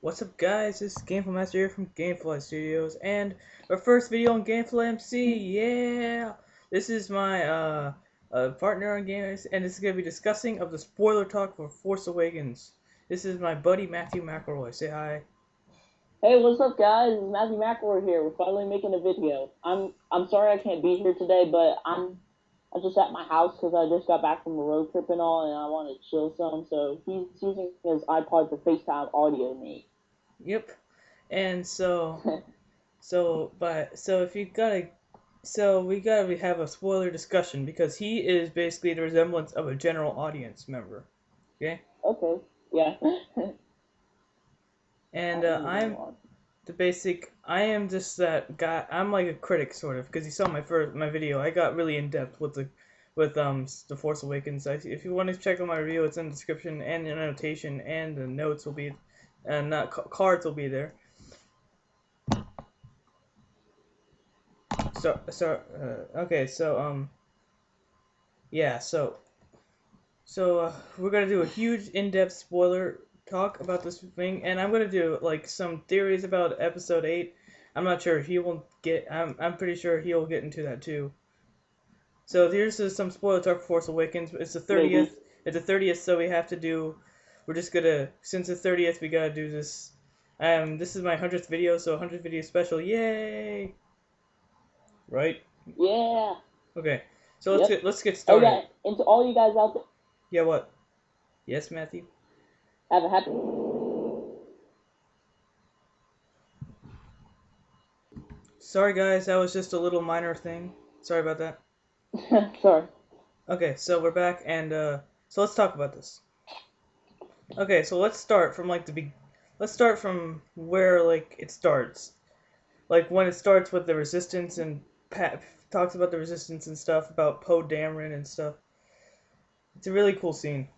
What's up, guys? This is Gameful Master here from Gamefly Studios, and our first video on Gamefly MC. Yeah, this is my partner on Gamers, and this is gonna be discussing of the spoiler talk for Force Awakens. This is my buddy Matthew Mcleroy. Say hi. Hey, what's up, guys? It's Matthew Mcleroy here. We're finally making a video. I'm sorry I can't be here today, but I'm just at my house because I just got back from a road trip and all, and I want to chill some. So he's using his iPod to FaceTime audio me. Yep. And so if you gotta, so we gotta have a spoiler discussion because he is basically the resemblance of a general audience member. Okay. Okay, yeah. And I'm the basic. I am just that guy. I'm like a critic sort of because you saw my video. I got really in depth with the Force Awakens. If you want to check out my review, it's in the description and the annotation, and the notes will be, and not cards will be there. Okay, yeah, we're gonna do a huge in-depth spoiler talk about this thing, and I'm gonna do like some theories about Episode 8. I'm not sure he will get. I'm pretty sure he'll get into that too. So here's some spoiler talk for Force Awakens. It's the 30th. Maybe. It's the 30th, so we have to do. We're just gonna since the 30th, we gotta do this. This is my 100th video, so 100th video special. Yay! Right? Yeah. Okay. So Yep. let's get started. Okay, and to all you guys out there, Yeah. What? Yes, Matthew. have a happy. Sorry, guys. That was just a little minor thing. Sorry about that. Sorry. Okay, so we're back, and so let's talk about this. Okay, so let's start from like let's start from where like it starts, like when it starts with the Resistance and Pat talks about the Resistance and stuff about Poe Dameron and stuff. It's a really cool scene.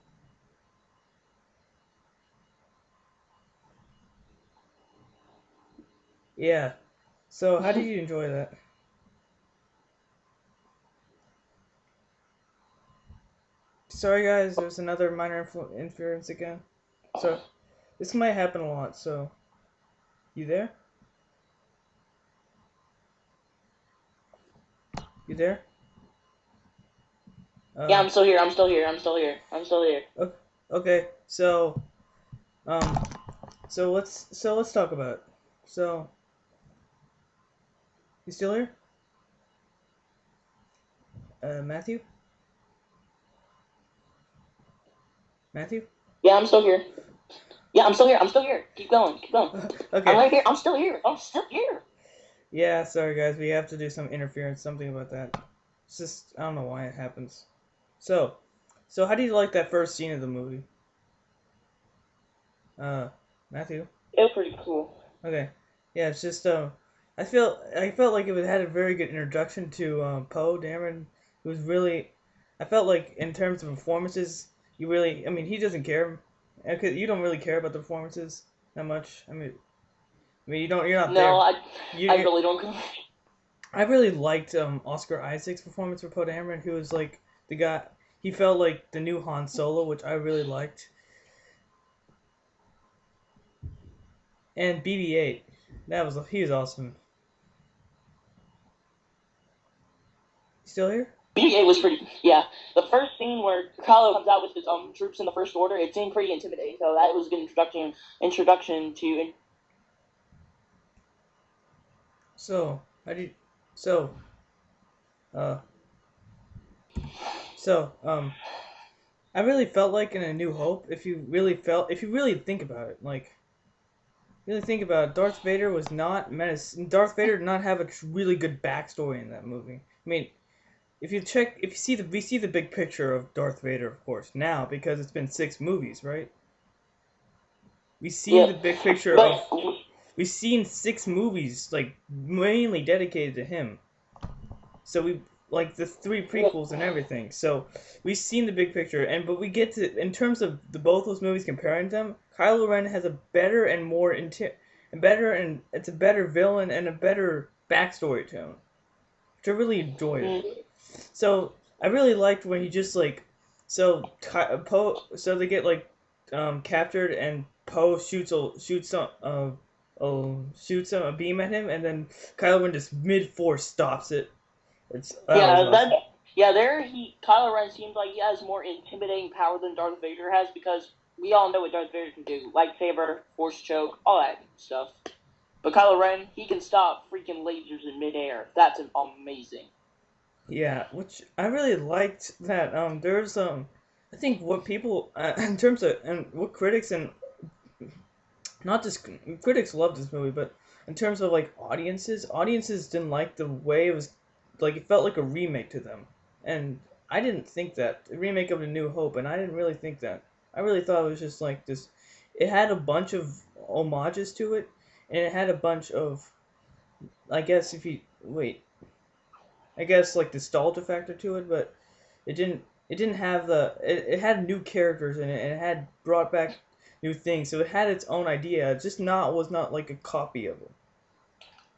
Yeah. So how did you enjoy that? Sorry, guys. There's another minor interference again. So this might happen a lot. So you there? You there? Yeah, I'm still here. I'm still here. I'm still here. I'm still here. Okay. Um, let's talk about it. So, you still here? Matthew? Matthew? Yeah, I'm still here. Yeah, I'm still here. I'm still here. Keep going. Keep going. Okay. I'm right here. I'm still here. I'm still here. Yeah, sorry guys, we have to do some interference, something about that. It's just, I don't know why it happens. So how do you like that first scene of the movie? Matthew? It was pretty cool. Okay. Yeah, it's just, I felt like it had a very good introduction to, Poe Dameron. It was really, I felt like in terms of performances, I mean, he doesn't care. You don't really care about the performances that much. I mean, you're not there. No, You, I really don't. I really liked Oscar Isaac's performance for Poe Dameron, who was like the guy. He felt like the new Han Solo, which I really liked. And BB-8, he was awesome. Still here? BB-8 was pretty. Yeah, the first scene where Kylo comes out with his troops in the First Order, it seemed pretty intimidating. So that was a good introduction to. So how do you, so uh so I really felt like in A New Hope, if you really think about it, Darth Vader was not menace. Darth Vader did not have a really good backstory in that movie. I mean, we see the big picture of Darth Vader, of course, now because it's been 6 movies, right? We see the big picture but, of. We've seen 6 movies like mainly dedicated to him. So we like the 3 prequels and everything. So we've seen the big picture, but we get to in terms of both those movies comparing them. Kylo Ren has a better and more it's a better villain and a better backstory to him, which I really enjoyed. So I really liked when he just like so they get like captured and Poe shoots a beam at him, and then Kylo Ren just mid force stops it. That was Yeah, awesome. there Kylo Ren seems like he has more intimidating power than Darth Vader has because we all know what Darth Vader can do: lightsaber, force choke, all that stuff. But Kylo Ren, he can stop freaking lasers in midair. That's amazing. Yeah, which I really liked that. There's I think what people in terms of and what critics and not just critics loved this movie, but in terms of like audiences didn't like the way it was, like it felt like a remake to them, and I didn't think that a remake of A New Hope, and I didn't really think that. I really thought it was just like this. It had a bunch of homages to it, and it had a bunch of, I guess if you wait, I guess like nostalgia factor to it, but it didn't. It didn't have it had new characters in it, and it had brought back new things. So it had its own idea. It just not was not like a copy of it.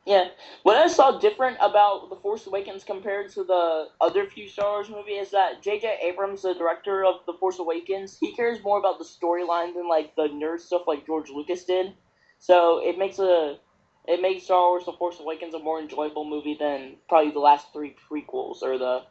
Yeah. What I saw different about The Force Awakens compared to the other few Star Wars movies is that J.J. Abrams, the director of The Force Awakens, he cares more about the storyline than like the nerd stuff like George Lucas did. So it makes Star Wars The Force Awakens a more enjoyable movie than probably the last three prequels or the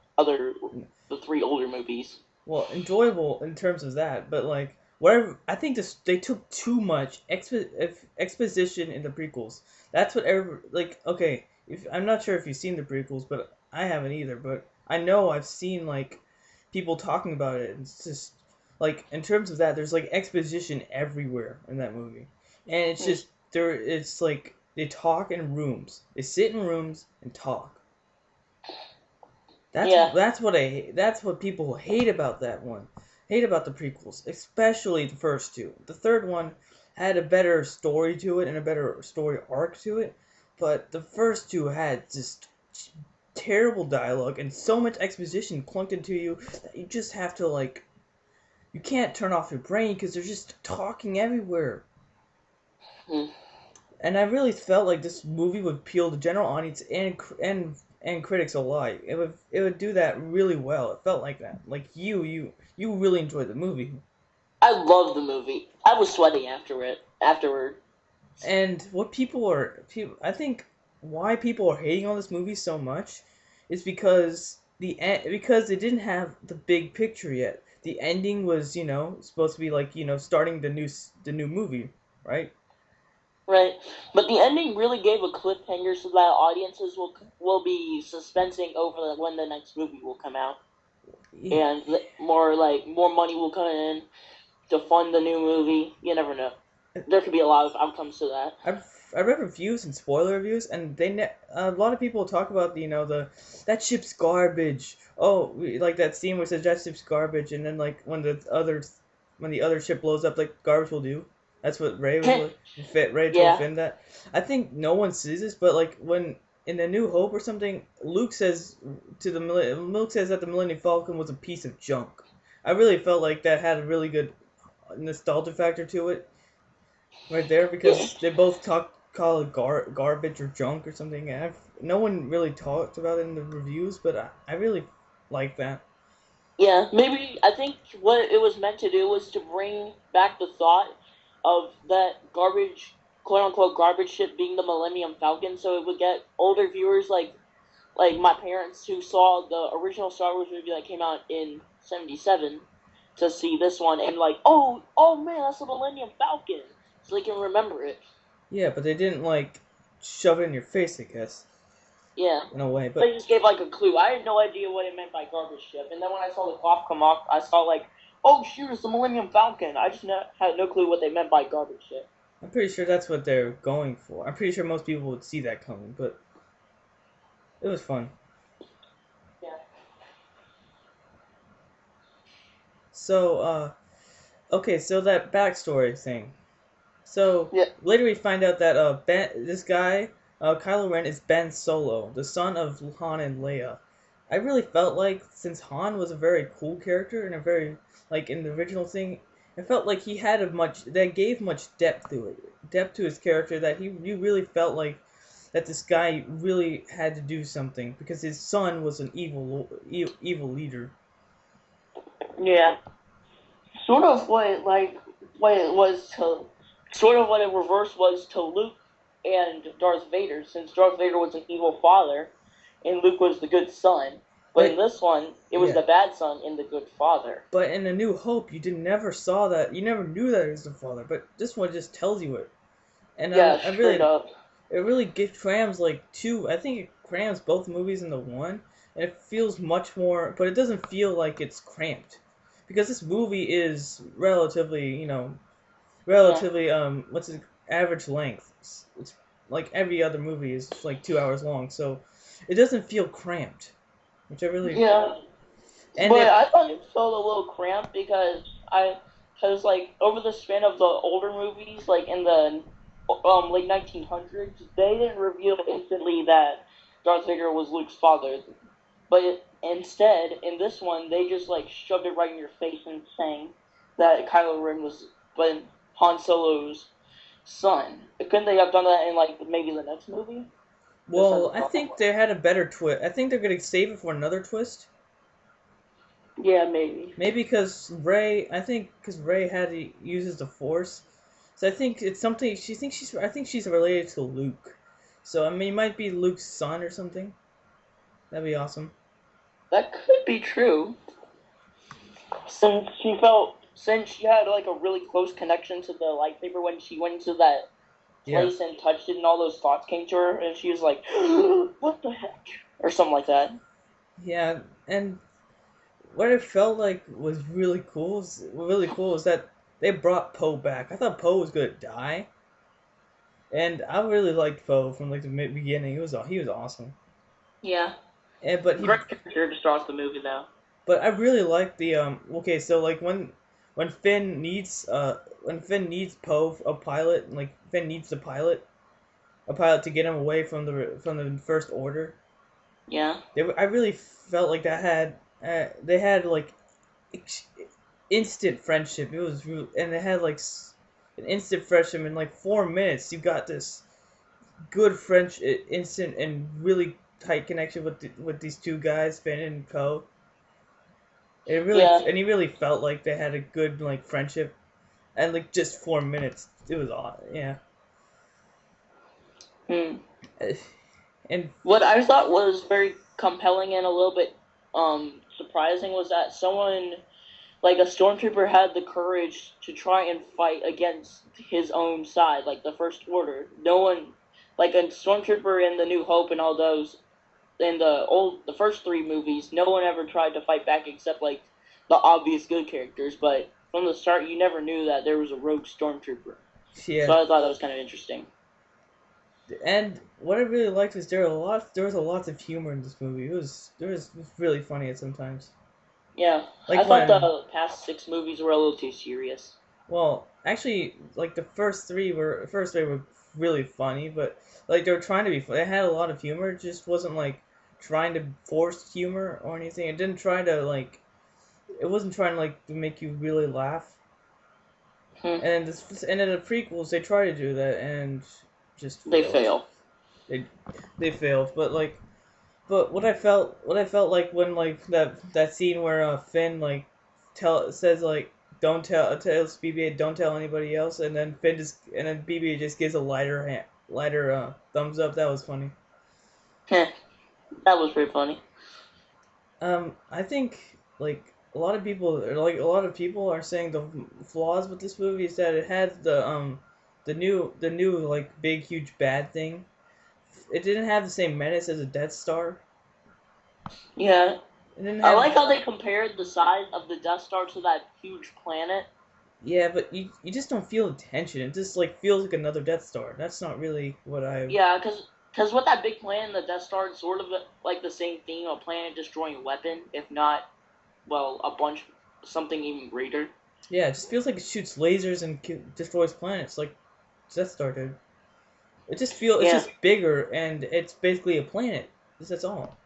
three older movies. Well, enjoyable in terms of that, but like whatever. I think this they took too much exposition in the prequels. That's what every like. Okay, if I'm not sure if you've seen the prequels, but I haven't either. But I know I've seen like people talking about it. It's just like in terms of that, there's like exposition everywhere in that movie, and it's Hmm. just there. It's like they talk in rooms. They sit in rooms and talk. Yeah. That's what people hate about that one. Hate about the prequels, especially the first two. The third one had a better story to it and a better story arc to it, but the first two had just terrible dialogue and so much exposition clunked into you that you just have to like you can't turn off your brain because they're just talking everywhere. Hmm. And I really felt like this movie would appeal to general audience and critics alike. It would do that really well. It felt like that. Like you really enjoyed the movie. I love the movie. I was sweating afterward. And what I think why people are hating on this movie so much is because it didn't have the big picture yet. The ending was, supposed to be like, starting the new movie, right? Right, but the ending really gave a cliffhanger so that audiences will be suspensing over when the next movie will come out, and more money will come in to fund the new movie. You never know. There could be a lot of outcomes to that. I read reviews and spoiler reviews, and a lot of people talk about the that ship's garbage. Oh, like that scene where it says that ship's garbage, and then like when the other ship blows up, like garbage will do. That's what Ray was like. Ray told Yeah, Finn that. I think no one sees this, but like when in the New Hope or something, Luke says that the Millennium Falcon was a piece of junk. I really felt like that had a really good nostalgia factor to it right there yeah, because they both call it garbage or junk or something. And no one really talked about it in the reviews, but I really like that. yeah. Maybe I think what it was meant to do was to bring back the thought of that garbage, quote unquote, garbage ship being the Millennium Falcon, so it would get older viewers like my parents who saw the original Star Wars movie that came out in '77 to see this one and like, oh man, that's the Millennium Falcon, so they can remember it. Yeah, but they didn't like shove it in your face, I guess, Yeah, in a way. they But just gave like a clue. I had no idea what it meant by garbage ship, and then when I saw the cloth come off, I saw like, oh shoot, it's the Millennium Falcon. I just had no clue what they meant by garbage ship. I'm pretty sure that's what they're going for. I'm pretty sure most people would see that coming, but it was fun. Yeah, So, okay, so that backstory thing. So yeah, later we find out that this guy, Kylo Ren, is Ben Solo, the son of Han and Leia. I really felt like since Han was a very cool character and a very like in the original thing, I felt like he had a much that gave much depth to his character that you really felt like that this guy really had to do something because his son was an evil leader. yeah. Sort of what it was to sort of what a reverse was to Luke and Darth Vader, since Darth Vader was an evil father and Luke was the good son. But in But this one, it was yeah, the bad son and the good father. but in A New Hope, you didn't never saw that. You never knew that he was the father. But this one just tells you it, and Yeah, I straight really up. it really crams like two. I think it crams both movies into one, and it feels much more. But it doesn't feel like it's cramped, because this movie is relatively, Yeah. what's its average length? It's like every other movie is like 2 hours long, so it doesn't feel cramped, which I really Yeah. and But it I thought it felt a little cramped because like over the span of the older movies, like in the late 1900s, they didn't reveal instantly that Darth Vader was Luke's father. But instead, in this one, they just like shoved it right in your face and saying that Kylo Ren was but Han Solo's son. Couldn't they have done that in like maybe the next movie? Just as a well, I thought. think they had a better twist. I think they're gonna save it for another twist. Yeah, maybe. Maybe because Ray uses the Force, so I think it's something she thinks she's. I think she's related to Luke, so I mean, it might be Luke's son or something. That'd be awesome. That could be true. Since she had like a really close connection to the lightsaber when she went into that Yeah, place and touched it and all those thoughts came to her and she was like what the heck or something like that. yeah, and what it felt like was really cool is that they brought Poe back. I thought Poe was gonna die, and I really liked Poe from like the beginning. He was awesome. Yeah, And but he great character to start the movie though. but I really like the okay, so like when Finn needs Poe a pilot, like Finn needs a pilot to get him away from the First Order. Yeah, I really felt like they had like ex- instant friendship. It was real, and they had like an instant friendship in like 4 minutes. You got this good French instant and really tight connection with these two guys, Finn and Poe. yeah. And he really felt like they had a good like friendship, and like just 4 minutes, it was odd. Yeah, Hmm. and What I thought was very compelling and a little bit surprising was that someone like a stormtrooper had the courage to try and fight against his own side, like the First Order. No one, like a stormtrooper in the New Hope and all those in the first three movies, no one ever tried to fight back except like the obvious good characters. But from the start, you never knew that there was a rogue stormtrooper. So yeah, I thought that was kind of interesting. and what I really liked was there was a lot of humor in this movie. It was really funny at sometimes. Yeah, I Like thought when the past six movies were a little too serious. well, actually, like the first three were really funny, but like they were trying to be. They had a lot of humor. It just wasn't like trying to force humor or anything. It didn't try to like. It wasn't trying to like to make you really laugh. Hmm. And in the prequels, they try to do that and just They failed. fail. They they failed. But what I felt like when like that scene where Finn like says like don't tells BB-8 don't tell anybody else, and then BB-8 just gives a lighter thumbs up. That was funny. Heh, that was pretty funny. I think like a lot of people are saying the flaws with this movie is that it has the new like big huge bad thing. It didn't have the same menace as a Death Star. Yeah, It didn't I have like how they compared the size of the Death Star to that huge planet. Yeah, but you just don't feel the tension. It just like feels like another Death Star. That's not really what I. Yeah, because with that big planet, the Death Star, it's sort of like the same thing, a planet destroying a weapon, if not, well, a bunch, something even greater. Yeah, it just feels like it shoots lasers and destroys planets like Death Star did. It's Yeah, just bigger and it's basically a planet. That's all.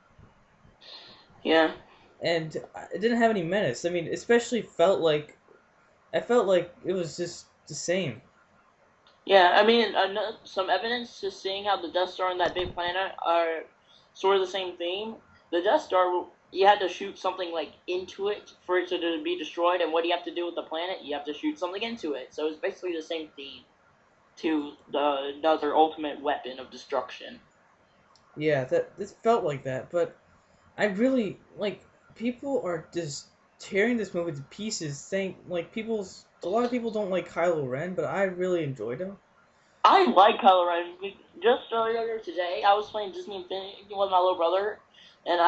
yeah, And it didn't have any menace. I mean, especially felt like I felt like it was just the same. yeah. I mean, some evidence to seeing how the Death Star and that big planet are sort of the same theme. The Death Star, you had to shoot something like into it for it to be destroyed, and what do you have to do with the planet? You have to shoot something into it. So it's basically the same theme. to another ultimate weapon of destruction. Yeah, that this felt like that, but I really like people are just tearing this movie to pieces, saying like people's a lot of people don't like Kylo Ren, but I really enjoyed him. I like Kylo Ren. Just earlier today, I was playing Disney Infinity with my little brother, and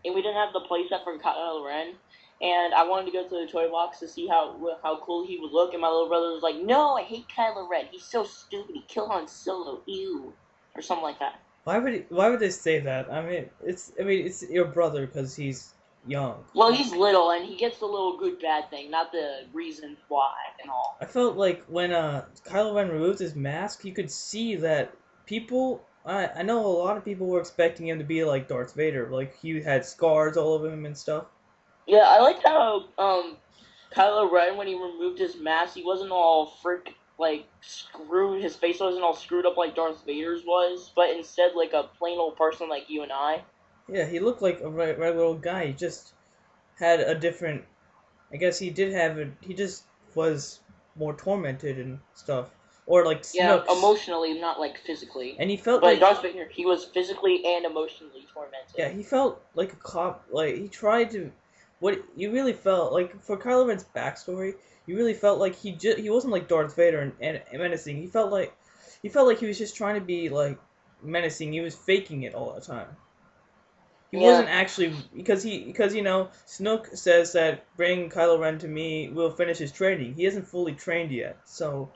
we didn't have the playset for Kylo Ren, and I wanted to go to the toy box to see how cool he would look, and my little brother was like, "No, I hate Kylo Ren. He's so stupid. He killed Han Solo. Ew," or something like that. Why would they say that? I mean it's your brother because he's young. Well, he's little, and he gets the little good bad thing, not the reasons why and all. I felt like when Kylo Ren removed his mask, you could see that people. I know a lot of people were expecting him to be like Darth Vader, like he had scars all over him and stuff. Yeah, I liked how Kylo Ren, when he removed his mask, he wasn't all screwed. His face wasn't all screwed up like Darth Vader's was, but instead like a plain old person like you and I. Yeah, he looked like a regular old guy. He just had a different. I guess he did have a. He just was more tormented and stuff, or like Yeah, Snooks, emotionally, not like physically. and he felt But like Darth Vader, he was physically and emotionally yeah, tormented. he felt like a cop. Like he tried to. What you really felt like for Kylo Ren's backstory, you really felt like he wasn't like Darth Vader and menacing. He felt like he was just trying to be like menacing. He was faking it all the time. He Yeah, wasn't actually because Snoke says that bring Kylo Ren to me will finish his training. He isn't fully trained yet, so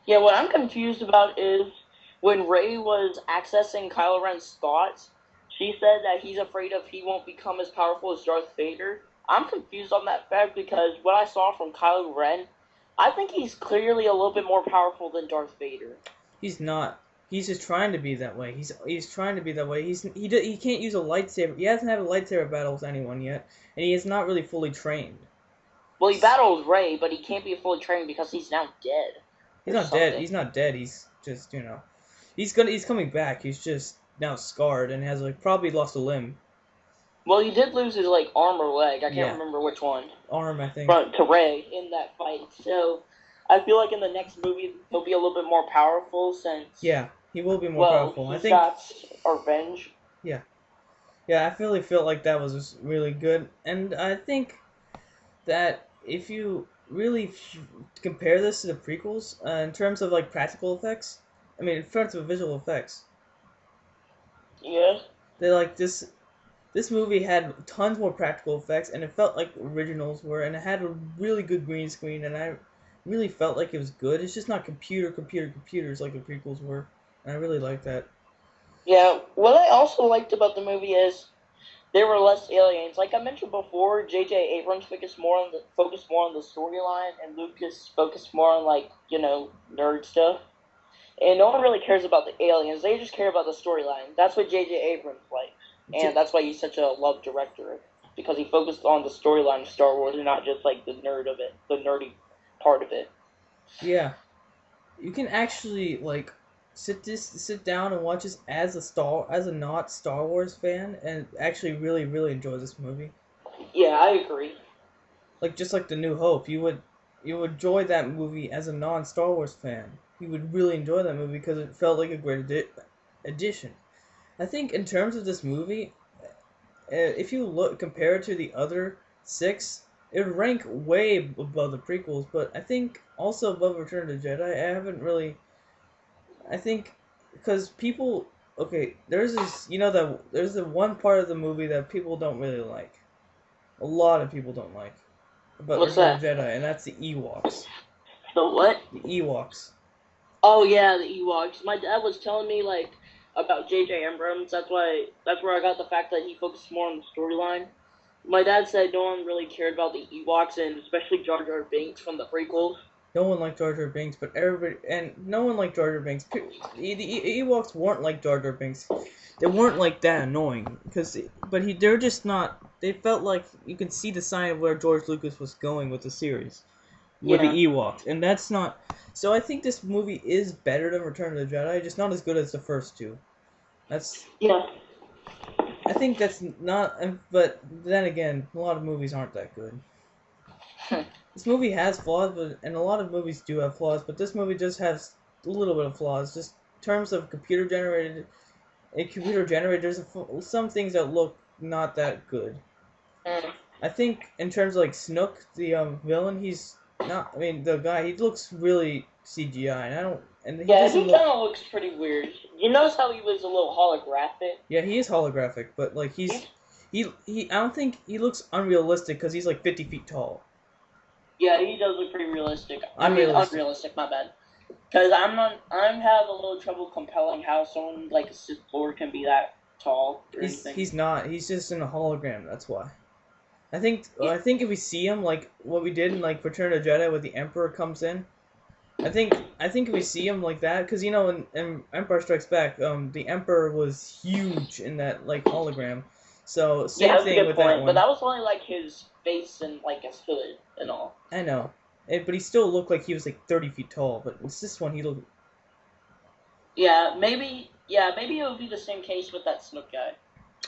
yeah. What I'm confused about is when Rey was accessing Kylo Ren's thoughts, she said that he's afraid of he won't become as powerful as Darth Vader. I'm confused on that fact because what I saw from Kylo Ren, I think he's clearly a little bit more powerful than Darth Vader. he's not. He's just trying to be that way. He's trying to be that way. He can't use a lightsaber. He hasn't had a lightsaber battle with anyone yet, and he is not really fully trained. Well, he battles Rey, but he can't be fully trained because he's now dead He's or not dead. something. He's not dead. He's just he's coming back. He's just now scarred and has like probably lost a limb. Well, he did lose his like arm or leg. I can't Yeah, remember which one. arm I think. Front to Rey in that fight. So I feel like in the next movie he'll be a little bit more powerful since, Yeah, he will be more well, powerful. I he's think. got revenge. Yeah. Yeah, I really felt like that was really good, and I think that if you really compare this to the prequels in terms of like practical effects, I mean in terms of visual effects, Yeah. they like this movie had tons more practical effects, and it felt like originals were, and it had a really good green screen, and I really felt like it was good. It's just not computers like the prequels were, and I really like that. Yeah. What I also liked about the movie is there were less aliens. Like I mentioned before, J.J. Abrams focused more on the storyline, and Lucas focused more on like nerd stuff. And no one really cares about the aliens. They just care about the storyline. That's what J.J. Abrams likes, and J- that's why he's such a loved director because he focused on the storyline of Star Wars and not just like the nerd of it, the nerdy part of it. yeah, you can actually like sit down and watch this as a not Star Wars fan and actually really enjoy this movie. Yeah, I agree. Like just like the New Hope, you would enjoy that movie as a non Star Wars fan. You would really enjoy that movie because it felt like a great addition. I think in terms of this movie, if you look compare it to the other six, it would rank way above the prequels. But I think also above Return of the Jedi. I haven't really I think because people okay, there's this that there's the one part of the movie that people don't really like. A lot of people don't like about What's Return of that? the Jedi, and that's the Ewoks. The what? The Ewoks. Oh yeah, the Ewoks. My dad was telling me like about J.J. Abrams. That's where I got the fact that he focused more on the storyline. My dad said no one really cared about the Ewoks, and especially Jar Jar Binks from the prequels. No one liked Jar Jar Binks, but everybody and no one liked Jar Jar Binks. The Ewoks weren't like Jar Jar Binks. They weren't like that annoying they're just not. They felt like you can see the sign of where George Lucas was going with the series. With the Yeah, Ewoks, and that's not. So I think this movie is better than Return of the Jedi, just not as good as the first two. That's. yeah. I think that's not. But then again, a lot of movies aren't that good. This movie has flaws, and a lot of movies do have flaws, but this movie just has a little bit of flaws. Just in terms of computer generated, there's some things that look not that good. Mm. I think in terms of like Snook, the villain, he's not. I mean, the guy, he looks really CGI, and I don't. And he Yeah, doesn't he look. kind of looks pretty weird. You notice how he was a little holographic? Yeah, he is holographic, but like He's, he. I don't think he looks unrealistic because he's like 50 feet tall. yeah, he does look pretty realistic. I mean, Unrealistic. unrealistic. My bad. Because I'm having a little trouble compelling how someone like a Sith Lord can be that tall or anything. He's not. He's just in a hologram. That's why. Yeah, I think if we see him like what we did in like Return of the Jedi, where the Emperor comes in, I think if we see him like that, because in Empire Strikes Back, the Emperor was huge in that like hologram. So yeah, same that's a thing good with that point. But one. that was only like his face and like his hood and all. I know, but he still looked like he was like 30 feet tall. But it's this one he looked. Yeah, maybe. Yeah, maybe it would be the same case with that Snook guy.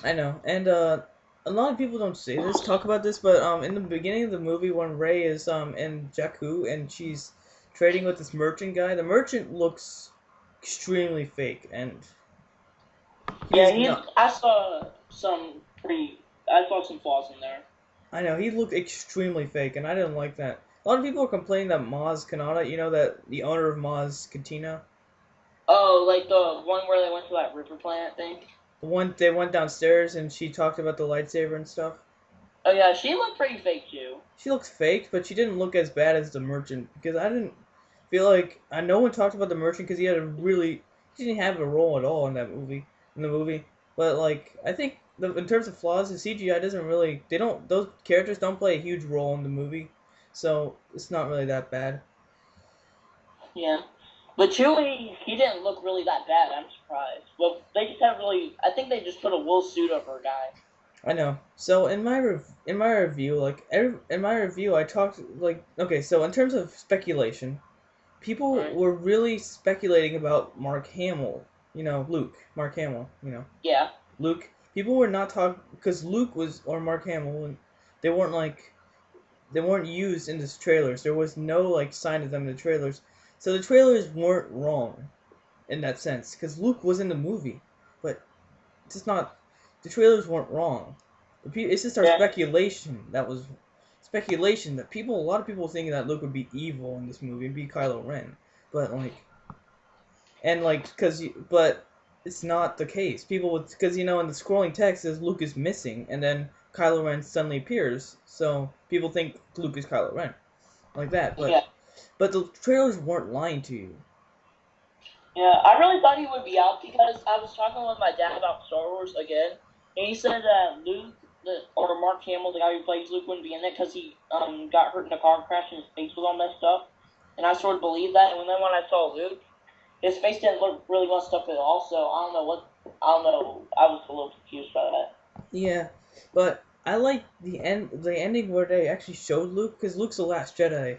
I know, and a lot of people don't say this, talk about this, but in the beginning of the movie when Rey is in Jakku and she's trading with this merchant guy, the merchant looks extremely fake, and he Yeah, is not. I saw some pretty. I saw some flaws in there. I know he looked extremely fake, and I didn't like that. A lot of people are complaining that Maz Kanata, that the owner of Maz Cantina, Oh, like the one where they went to that river planet thing. the one they went downstairs and she talked about the lightsaber and stuff. Oh yeah, she looked pretty fake too. She looks fake, but she didn't look as bad as the merchant because I didn't feel like no one talked about the merchant because he didn't have a role at all in the movie. But like I think in terms of flaws, the CGI doesn't really those characters don't play a huge role in the movie, so it's not really that bad. Yeah. But Chewie, he didn't look really that bad. I'm surprised. Well, they just have really. I think they just put a wool suit over a guy. I know. So in my review, in my review, I talked like okay. So in terms of speculation, people Right? were really speculating about Mark Hamill. Luke, Mark Hamill. Yeah. Luke. People were not talking because Luke was or Mark Hamill, and they weren't like they weren't used in the trailers. There was no like sign of them in the trailers, so the trailers weren't wrong in that sense because Luke was in the movie, but it's just not. The trailers weren't wrong. It's just our Yeah. speculation that a lot of people were thinking that Luke would be evil in this movie and be Kylo Ren, but but it's not the case. People would because in the scrolling text says Luke is missing, and then Kylo Ren suddenly appears, so people think Luke is Kylo Ren, like that. Yeah. But the trailers weren't lying to you. Yeah. I really thought he would be out because I was talking with my dad about Star Wars again, and he said that Luke, or Mark Hamill, the guy who plays Luke, wouldn't be in it because he got hurt in a car crash and his face was all messed up. And I sort of believed that. And then when I saw Luke, his face didn't look really messed up at all. So I don't know what. I don't know. I was a little confused by that. Yeah, but I like the ending where they actually showed Luke because Luke's the last Jedi.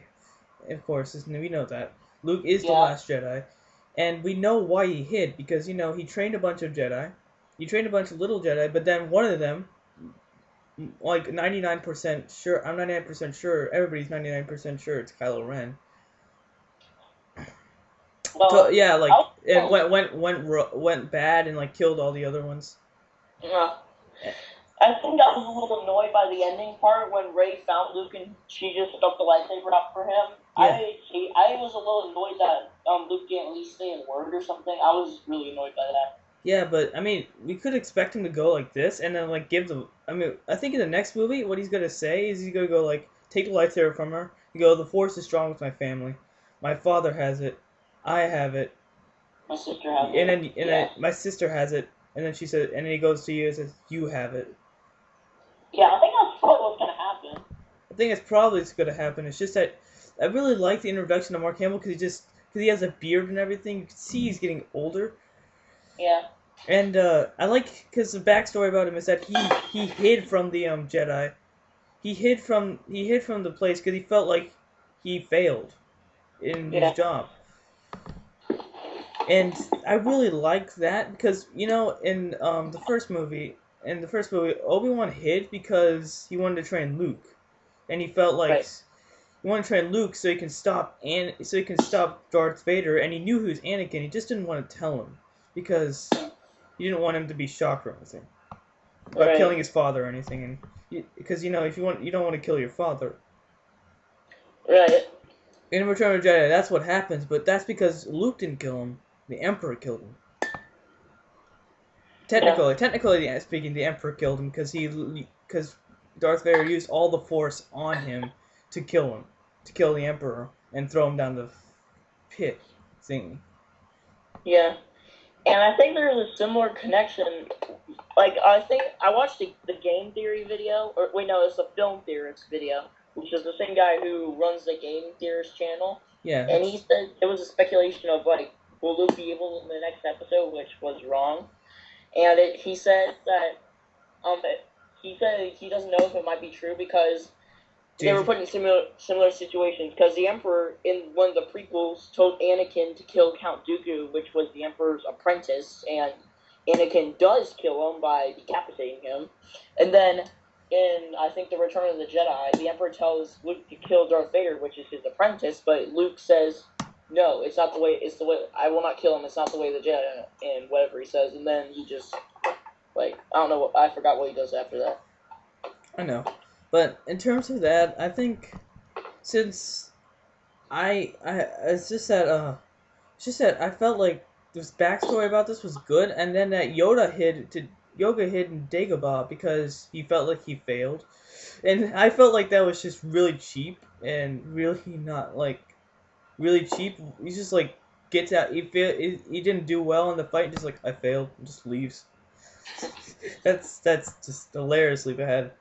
Of course, we know that Luke is the Yeah. last Jedi, and we know why he hid because he trained a bunch of Jedi, he trained a bunch of little Jedi, but then one of them, like 99% sure, I'm 99% sure, everybody's 99% sure it's Kylo Ren. So Well, yeah, like I it was, went bad and like killed all the other ones. uh, I think I was a little annoyed by the ending part when Rey found Luke and she just stuck the lightsaber out for him. Yeah. I was a little annoyed that Luke didn't at least say a word or something. I was really annoyed by that. Yeah, but I mean, we could expect him to go like this, and then like give the. I mean, I think in the next movie, what he's gonna say is he's gonna go like take the lightsaber from her. You go, the Force is strong with my family. My father has it. I have it. My sister has And it. then my sister has it. And then she said, and then he goes to you and says, you have it. Yeah, I think that's probably what's gonna happen. I think it's probably gonna happen. It's just that I really like the introduction of Mark Hamill because he has a beard and everything. You can see he's getting older. Yeah. And I like because the backstory about him is that he hid from the Jedi. He hid from the place because he felt like he failed in his Yeah. job. And I really like that because in the first movie, Obi-Wan hid because he wanted to train Luke, and he felt like Right. He wanted to train Luke so he can stop Darth Vader, and he knew he was Anakin. He just didn't want to tell him because he didn't want him to be shocked or anything about Right. killing his father or anything. And because if you don't want to kill your father. Right. In Return of the Jedi, that's what happens, but that's because Luke didn't kill him. The Emperor killed him. Yeah. Technically speaking, the Emperor killed him because Darth Vader used all the Force on him to kill the Emperor and throw him down the pit thing. Yeah. And I think there's a similar connection. Like, I think I watched the game theory video, or wait, no, it's a film theorist video, which is the same guy who runs the game theorist channel. Yeah, And he said it was a speculation of, like, will Luke be able in the next episode, which was wrong. And he said that, um, he said he doesn't know if it might be true because they were put in similar situations. Because the Emperor, in one of the prequels, told Anakin to kill Count Dooku, which was the Emperor's apprentice, and Anakin does kill him by decapitating him. And then in, I think, the Return of the Jedi, the Emperor tells Luke to kill Darth Vader, which is his apprentice, but Luke says, no, it's not the way, it's the way, I will not kill him, it's not the way of the Jedi, and whatever he says. And then he just, like, I don't know, I forgot what he does after that. I know. But in terms of that, I think since it's just that I felt like this backstory about this was good, and then that Yoda hid in Dagobah because he felt like he failed, and I felt like that was just really cheap and really not like really cheap. He just like gets out. He didn't do well in the fight. Just like I failed, and just leaves. that's just hilariously bad.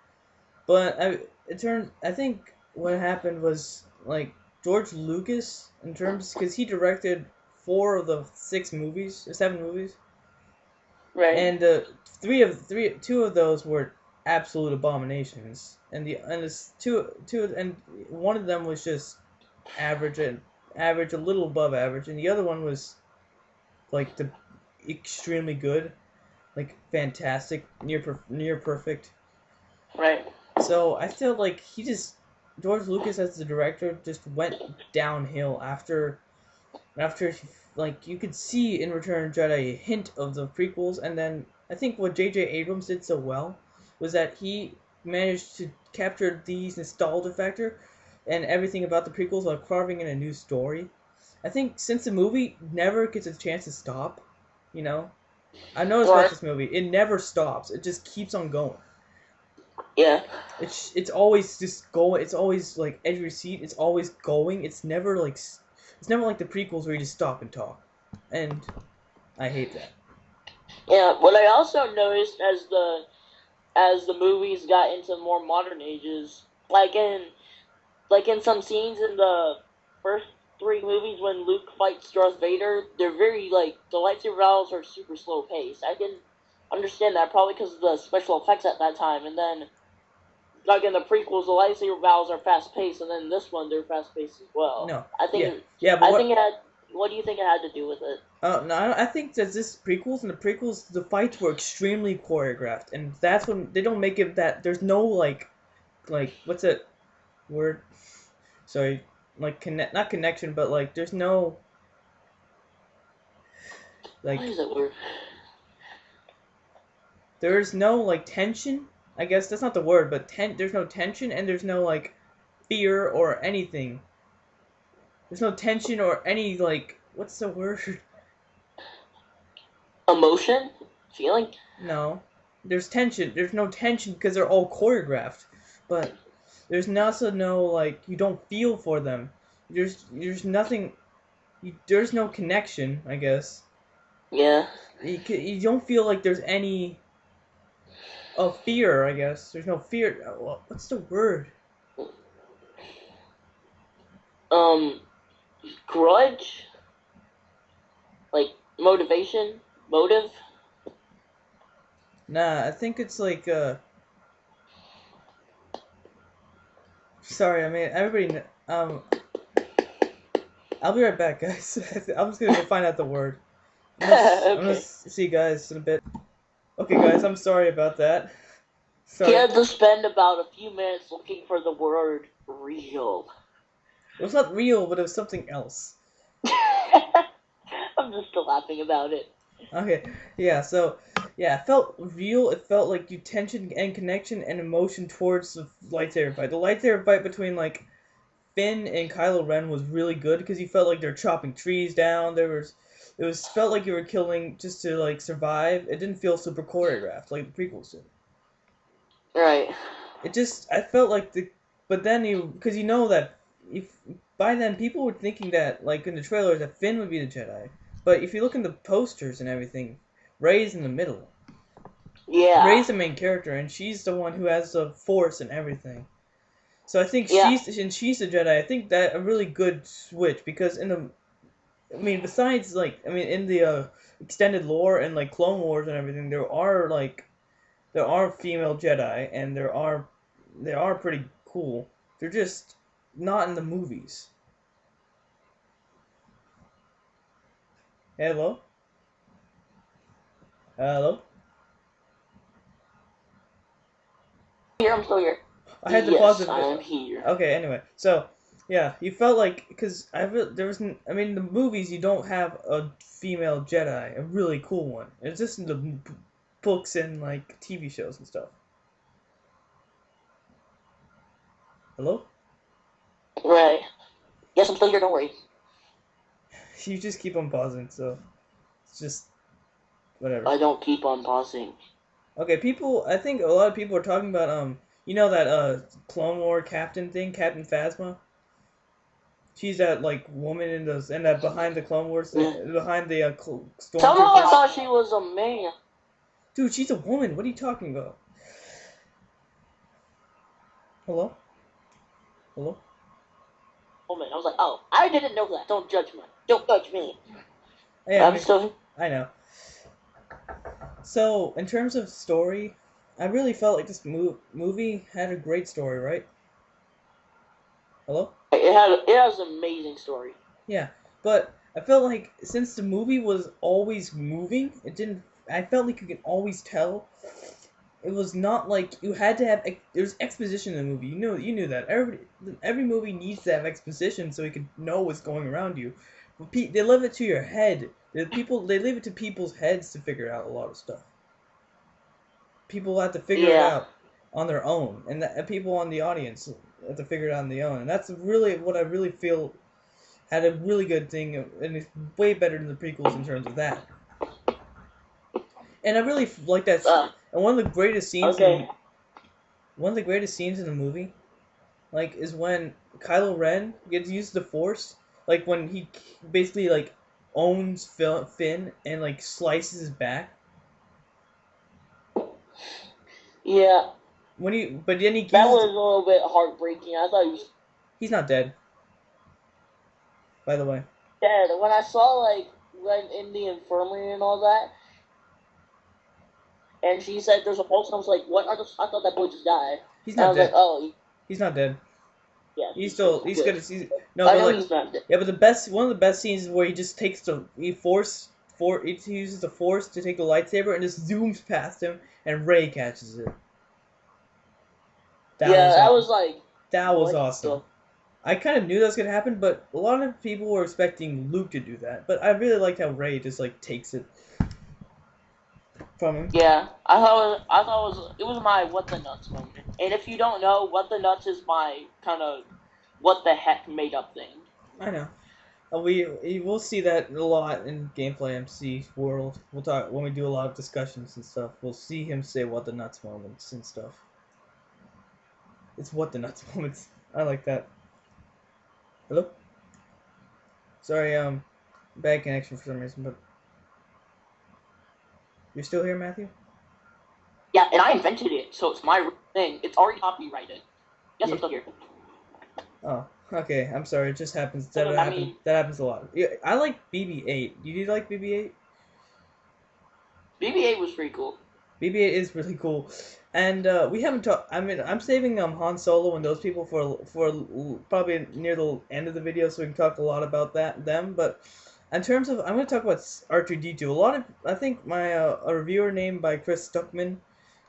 But I think what happened was like George Lucas in terms because he directed 7 movies, Right. and two of those were absolute abominations, and one of them was just average a little above average, and the other one was like the extremely good, like fantastic, near perfect. Right. So I feel like George Lucas as the director just went downhill after like you could see in Return of the Jedi a hint of the prequels, and then I think what J.J. Abrams did so well was that he managed to capture the nostalgia factor and everything about the prequels while carving in a new story. I think since the movie never gets a chance to stop, I noticed about this movie, it never stops. It just keeps on going. Yeah. It's always just going. It's always like edge of your seat. It's always going. It's never like the prequels where you just stop and talk, and I hate that. Yeah. What I also noticed as the movies got into more modern ages, like in some scenes in the first 3 movies when Luke fights Darth Vader, they're very like the lightsaber battles are super slow paced. I can understand that probably because of the special effects at that time, and then like in the prequels, the lightsaber battles are fast paced, and then this one they're fast paced as well. No, I think but think it had. What do you think it had to do with it? No, I think that in the prequels, the fights were extremely choreographed, and that's when they don't make it that there's no like what's that word? Sorry, like not connection, but like there's no like What is that word? there's no like tension. I guess that's not the word, but there's no tension and there's no like fear or anything. There's no tension or any like what's the word? Emotion, feeling. No, there's tension. There's no tension because they're all choreographed, but there's also no like you don't feel for them. There's nothing. There's no connection. I guess. Yeah. You don't feel like there's any. Oh, fear. I guess there's no fear. What's the word? Grudge, like motive. Nah, I think it's like Sorry, I mean everybody. I'll be right back, guys. I'm just gonna go find out the word. Okay. I'm gonna see you guys in a bit. Okay, guys, I'm sorry about that. He had to spend about a few minutes looking for the word real. It was not real, but it was something else. I'm just still laughing about it. Okay, yeah, so, yeah, it felt real. It felt like you tension and connection and emotion towards the lightsaber fight. The lightsaber fight between, like, Finn and Kylo Ren was really good because you felt like they're chopping trees down. It was felt like you were killing just to, like, survive. It didn't feel super choreographed like the prequels did. Right. I felt like but then because you know that if by then people were thinking that like in the trailers that Finn would be the Jedi, but if you look in the posters and everything, Rey's in the middle. Yeah. Rey's the main character, and she's the one who has the Force and everything. So I think Yeah. she's the Jedi. I think that a really good switch because besides in the extended lore and like Clone Wars and everything, there are female Jedi, and they are pretty cool. They're just not in the movies. Hello, hello. Here, I'm still here. I had to pause Yes, it. I'm here. Okay, anyway, so yeah, you felt like because there was in the movies you don't have a female Jedi, a really cool one. It's just in the books and like TV shows and stuff. Hello. Right. Yes, I'm still here. Don't worry. You just keep on pausing, so it's just whatever. I don't keep on pausing. Okay, I think a lot of people are talking about you know that Clone War captain thing, Captain Phasma. She's that like woman in that behind the Clone Wars thing, behind the Somehow I stormtroopers. thought she was a man. Dude, she's a woman. What are you talking about? Hello, hello. Woman. I was like, oh, I didn't know that. Don't judge me. Don't judge me. Yeah, I'm still. I know. So in terms of story, I really felt like this movie had a great story, right? Hello. It has an amazing story. Yeah, but I felt like since the movie was always moving, it didn't. I felt like you could always tell. It was not like you had to have. There's exposition in the movie. You knew that. Every movie needs to have exposition so you can know what's going around you. But they leave it to your head. They leave it to people's heads to figure out a lot of stuff. People have to figure it out on their own, and people on the audience have to figure it out on their own. And that's really what I really feel had a really good thing, and it's way better than the prequels in terms of that. And I really like that. And one of the greatest scenes, one of the greatest scenes in the movie, like, is when Kylo Ren gets used the Force, like when he basically like owns Finn and like slices his back. Yeah. But then he that was a little bit heartbreaking. I thought he's not dead. By the way. Dead. When I saw when in the infirmary and all that, and she said there's a pulse, and I was like, what? I thought that boy just died. He's not dead. Like, oh. He's not dead. Yeah. He's still. He's good. gonna. No, I know he's not dead. Yeah, but one of the best scenes is where he just takes he uses the Force to take the lightsaber and just zooms past him, and Rey catches it. That was awesome. I kind of knew that was gonna happen, but a lot of people were expecting Luke to do that. But I really liked how Rey just like takes it from him. Yeah, I thought it was my what the nuts moment. And if you don't know, what the nuts is my kind of what the heck made up thing. I know. We'll see that a lot in Gameplay MC World. We'll talk when we do a lot of discussions and stuff. We'll see him say what the nuts moments and stuff. It's what the nuts moments. I like that. Hello? Sorry, bad connection for some reason, but you're still here, Matthew? Yeah, and I invented it, so it's my thing. It's already copyrighted. Yes, I'm still here. Oh, okay. I'm sorry. It just happens. That happens a lot. Yeah, I like BB-8. Do you like BB-8? BB-8 was pretty cool. BB-8 is really cool, and we haven't talked. I mean, I'm saving Han Solo and those people for probably near the end of the video, so we can talk a lot about them. But in terms of, I'm going to talk about R2-D2. I think a reviewer named by Chris Stuckman.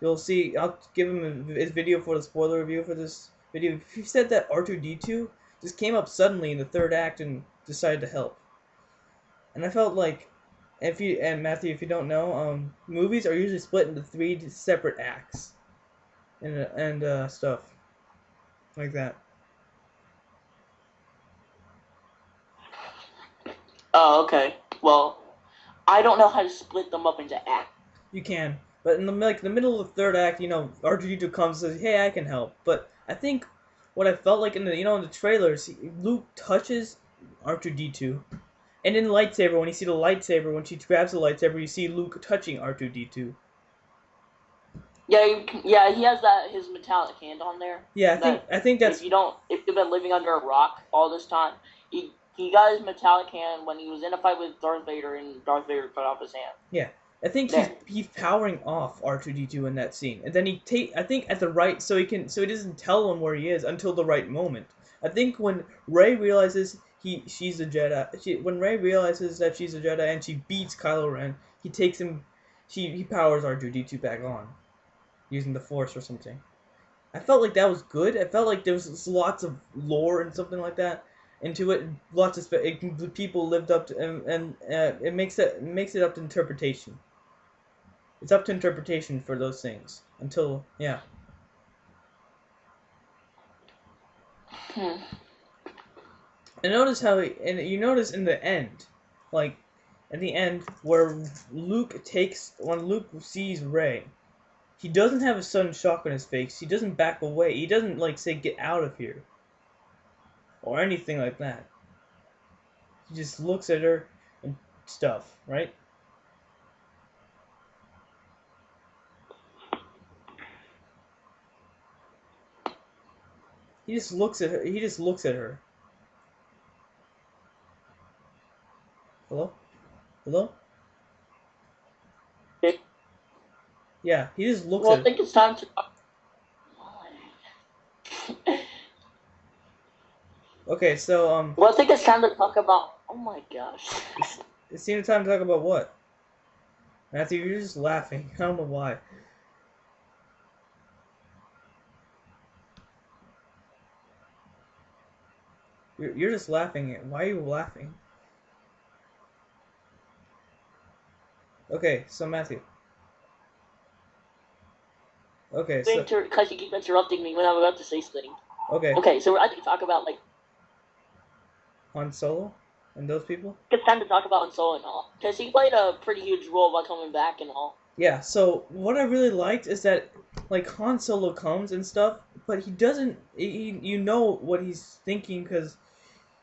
You'll see. I'll give him his video for the spoiler review for this video. He said that R2-D2 just came up suddenly in the third act and decided to help. And I felt like, if you and Matthew, if you don't know, movies are usually split into three separate acts, and stuff like that. Oh, okay. Well, I don't know how to split them up into acts. You can, but in the middle of the third act, R2D2 comes and says, "Hey, I can help." But I think what I felt like in the trailers, Luke touches R2D2, and in lightsaber, when you see the lightsaber, when she grabs the lightsaber, you see Luke touching R2D2. Yeah, he has his metallic hand on there. Yeah, I think that's if you've been living under a rock all this time, he got his metallic hand when he was in a fight with Darth Vader, and Darth Vader cut off his hand. Yeah, I think he's powering off R2D2 in that scene, and then I think at the right, so he doesn't tell him where he is until the right moment. I think when Rey realizes she's a Jedi, when Rey realizes that she's a Jedi and she beats Kylo Ren, he powers R2D2 back on, using the Force or something. I felt like that was good. I felt like there was lots of lore and something like that into it. Lots of people lived up to, and it makes it up to interpretation. It's up to interpretation for those things until yeah. And notice and you notice in the end, like at the end where when Luke sees Rey, he doesn't have a sudden shock on his face. He doesn't back away. He doesn't say get out of here or anything like that. He just looks at her and stuff, right? He just looks at her. Hello? Hello? Yeah, he just looks at her. I think it's time to... Okay, so, Well, I think it's time to talk about... Oh my gosh. It's time to talk about what? Matthew, you're just laughing. I don't know why. You're just laughing. Why are you laughing? Okay, so Matthew. Okay, so... Because you keep interrupting me when I'm about to say something. Okay. Okay, so I think talk about, Han Solo? And those people? It's time to talk about Han Solo and all. Because he played a pretty huge role by coming back and all. Yeah, so what I really liked is that, Han Solo comes and stuff, but he doesn't... you know what he's thinking, because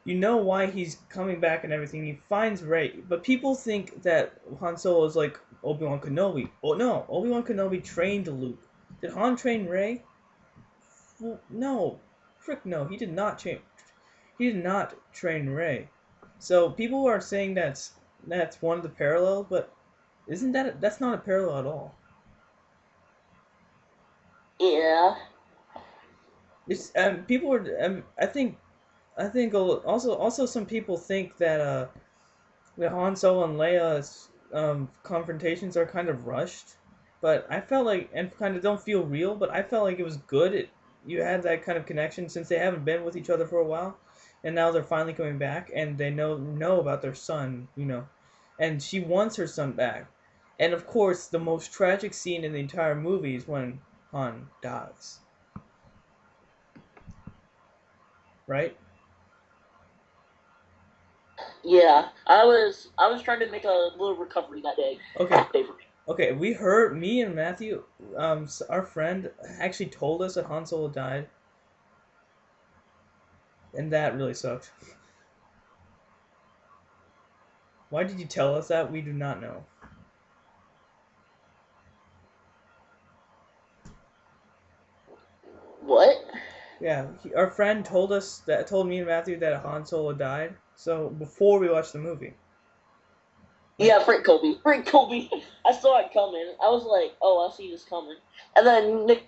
you know why he's coming back and everything. He finds Rey, but people think that Han Solo is like Obi-Wan Kenobi. Oh, no, Obi-Wan Kenobi trained Luke. Did Han train Rey? Well, no. Frick no, he did not train Rey. So people are saying that's one of the parallels, but that's not a parallel at all. Yeah. It's people are I think also some people think that Han Solo and Leia's confrontations are kind of rushed, but I felt like, and kind of don't feel real, but I felt like it was good. You had that kind of connection since they haven't been with each other for a while, and now they're finally coming back, and they know about their son, and she wants her son back, and of course the most tragic scene in the entire movie is when Han dies, right? Yeah, I was trying to make a little recovery that day. Okay, me and Matthew, our friend actually told us that Han Solo died, and that really sucked. Why did you tell us that? We do not know. What? Yeah, our friend told me and Matthew that Han Solo died. So before we watched the movie. Yeah, Frank Kobe. I saw it coming. I was like, oh, I see this coming. And then Nick.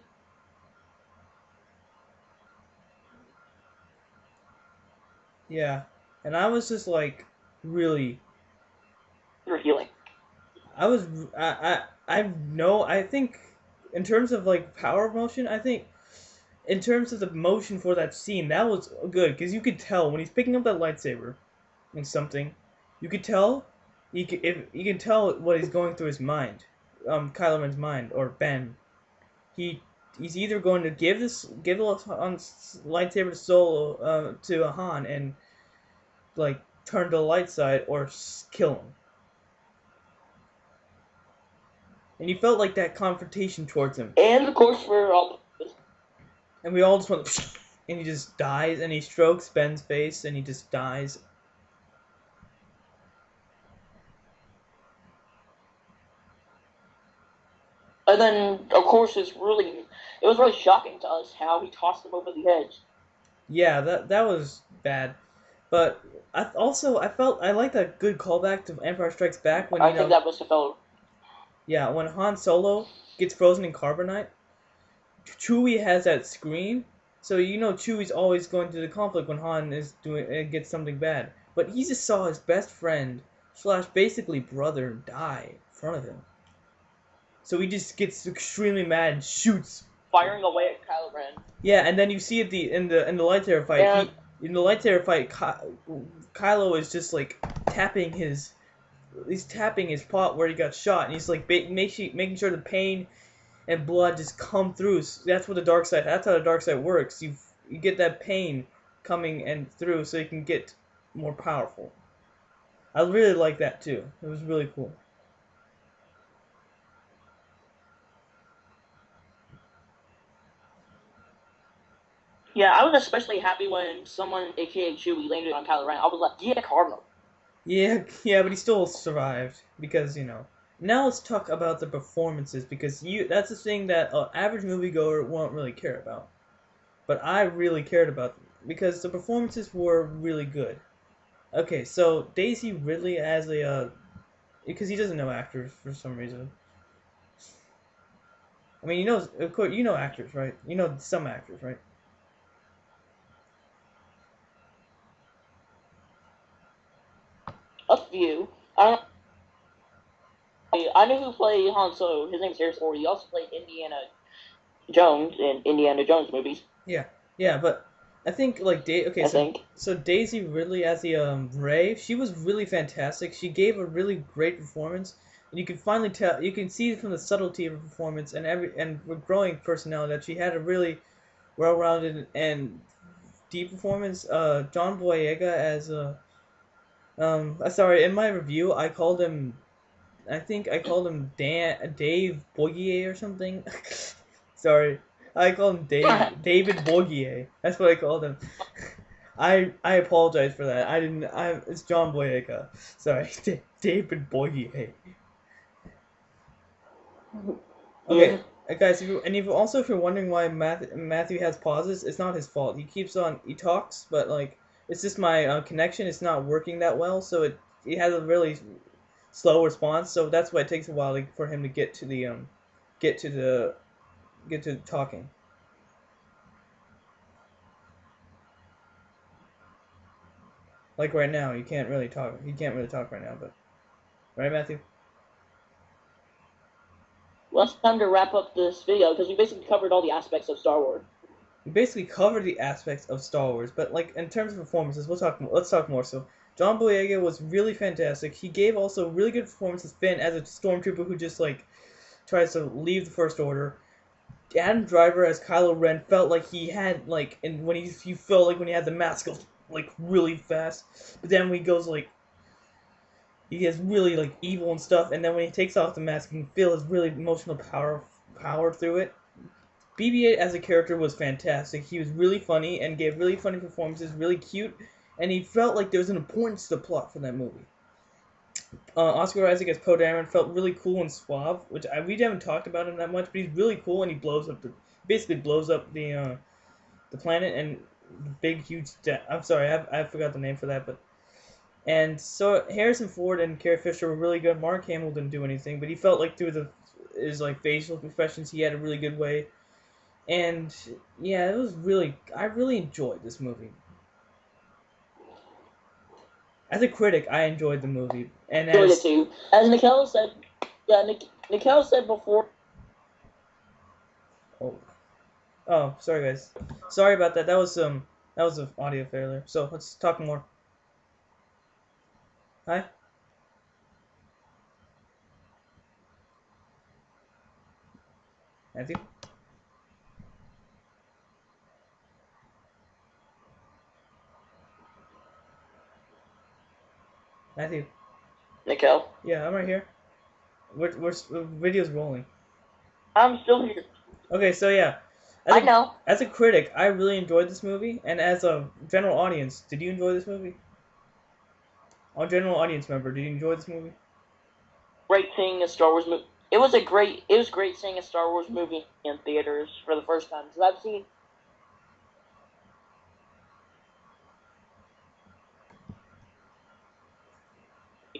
Yeah, and I was just like, really. You're healing. I think in terms of power of motion, I think in terms of the motion for that scene, that was good because you could tell when he's picking up that lightsaber and something, you could tell, you can tell what he's going through his mind, Kylo Ren's mind or Ben. He he's either going to give the lightsaber to Solo to Han and like turn to the light side or kill him. And you felt like that confrontation towards him. And of course, for all. And we all just went, and he just dies, and he strokes Ben's face, and he just dies. And then, of course, it was really shocking to us how he tossed him over the edge. Yeah, that was bad. But I felt I liked that good callback to Empire Strikes Back when I think that was the fellow. Yeah, when Han Solo gets frozen in carbonite, Chewie has that screen, so Chewie's always going through the conflict when Han is gets something bad. But he just saw his best friend / basically brother die in front of him. So he just gets extremely mad and shoots, firing away at Kylo Ren. Yeah, and then you see at the in the lightsaber fight, in the lightsaber fight, Kylo is just like he's tapping his pot where he got shot, and he's like making sure the pain and blood just come through. So that's how the dark side works. You get that pain coming and through, so you can get more powerful. I really like that too. It was really cool. Yeah, I was especially happy when someone, aka Chewie, landed on Kylo Ren. I was like, yeah, Cardinal. Yeah, but he still survived because Now let's talk about the performances because that's the thing that an average moviegoer won't really care about, but I really cared about them because the performances were really good. Okay, so Daisy Ridley as a because he doesn't know actors for some reason. I mean, of course, actors, right? You know some actors, right? A few. I knew who played Han Solo. His name's Harrison Ford. He also played Indiana Jones in Indiana Jones movies. Yeah, but I think so Daisy Ridley as the Rey, she was really fantastic. She gave a really great performance, and you can finally tell, you can see from the subtlety of her performance and growing personality that she had a really well-rounded and deep performance. John Boyega as sorry, in my review I called him, I think I called him Dave Bogier or something. Sorry. I called him David Bogier. That's what I called him. I apologize for that. It's John Boyega. Sorry. David Bogier. Okay, guys, if you're wondering why Matthew has pauses, it's not his fault. He talks, but like it's just my connection. It's not working that well, so he has a really slow response. So that's why it takes a while for him to get to talking. Like right now, he can't really talk. He can't really talk right now, but right, Matthew. Well, it's time to wrap up this video because we basically covered all the aspects of Star Wars. We basically covered the aspects of Star Wars, but like in terms of performances, let's talk more. So John Boyega was really fantastic. He gave also really good performance as Finn, as a stormtrooper who just like tries to leave the First Order. Adam Driver as Kylo Ren felt like he had like, and when he felt like when he had the mask goes like really fast, but then when he goes like he gets really like evil and stuff, and then when he takes off the mask, you can feel his really emotional power through it. BB-8 as a character was fantastic. He was really funny and gave really funny performances, really cute, and he felt like there was an importance to the plot for that movie. Oscar Isaac as Poe Dameron felt really cool and suave, which we haven't talked about him that much, but he's really cool and he basically blows up the planet and the big huge. I'm sorry, I forgot the name for that, but. And so Harrison Ford and Carrie Fisher were really good. Mark Hamill didn't do anything, but he felt like through his like facial expressions, he had a really good way. And yeah, I really enjoyed this movie. As a critic, I enjoyed the movie, and enjoyed it too. As Nikhil said, Nikhil said before. Oh, sorry guys. Sorry about that. That was an audio failure. So let's talk more. Hi, Matthew. Matthew. Nickel. Yeah, I'm right here. We're video's rolling. I'm still here. Okay, so yeah, I know. as a critic, I really enjoyed this movie, and as a general audience, did you enjoy this movie? A general audience member, did you enjoy this movie? Great seeing a Star Wars movie. It was great seeing a Star Wars movie in theaters for the first time. Because I've seen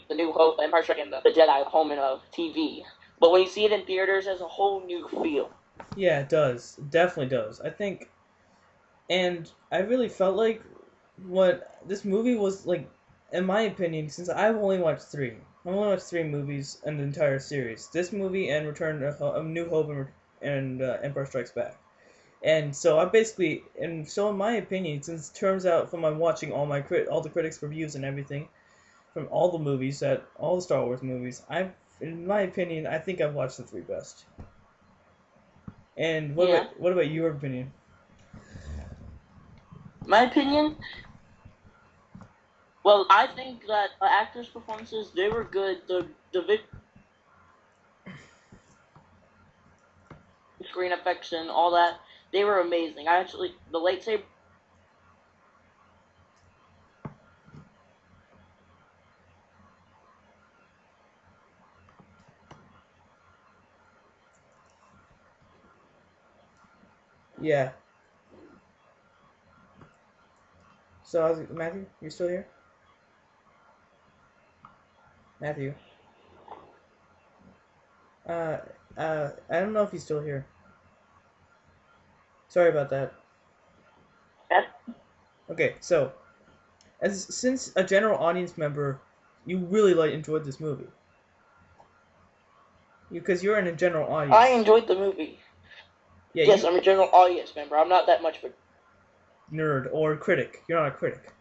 The New Hope, Empire Strikes Back, and the Jedi home in a TV. But when you see it in theaters, there's a whole new feel. Yeah, it does. It definitely does. I think, and I really felt like what this movie was like, in my opinion, since I've only watched three. I've only watched three movies in the entire series. This movie and Return of New Hope and Empire Strikes Back. And so I basically, and so in my opinion, since it turns out from my watching all the critics' reviews and everything, from all the movies all the Star Wars movies, in my opinion, I think I've watched the three best. And what about your opinion? My opinion. Well, I think that actors' performances they were good. The screen effects and all that they were amazing. I actually the lightsaber. Yeah. So Matthew, you still here? Matthew. Uh, I don't know if he's still here. Sorry about that. Okay, so since a general audience member, you really enjoyed this movie because you're in a general audience. I enjoyed the movie. Yeah, yes, I'm a general audience member. I'm not that much of a nerd or critic. You're not a critic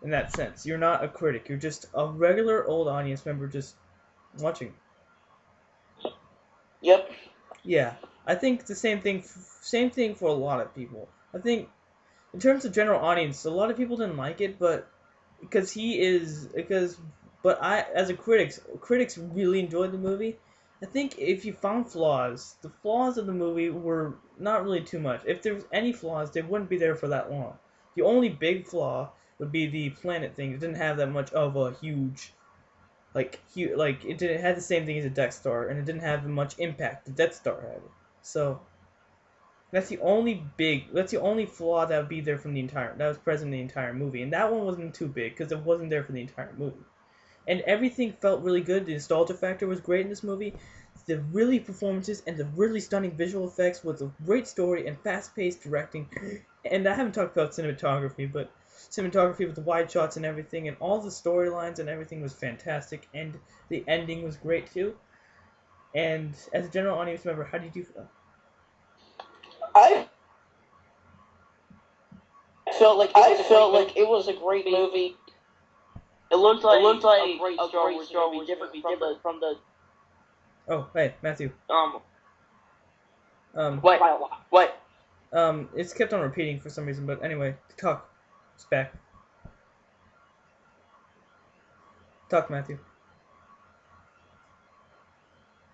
in that sense. You're not a critic. You're just a regular old audience member just watching. Yep. Yeah, I think the same thing. Same thing for a lot of people. I think in terms of general audience, a lot of people didn't like it, but but I as a critics really enjoyed the movie. I think if you found flaws, the flaws of the movie were not really too much. If there was any flaws, they wouldn't be there for that long. The only big flaw would be the planet thing. It didn't have that much of a huge it didn't have the same thing as a Death Star, and it didn't have much impact the Death Star had. So that's the only flaw that would be there that was present in the entire movie, and that one wasn't too big because it wasn't there for the entire movie. And everything felt really good. The nostalgia factor was great in this movie. The really performances and the really stunning visual effects with a great story and fast-paced directing. And I haven't talked about cinematography, but cinematography with the wide shots and everything, and all the storylines and everything was fantastic, and the ending was great too. And as a general audience member, how did you feel? I felt like it was a great movie. It looked like a great Star Wars movie, different from the. Oh, hey, Matthew. What? It's kept on repeating for some reason, but anyway, talk. It's back. Talk, Matthew.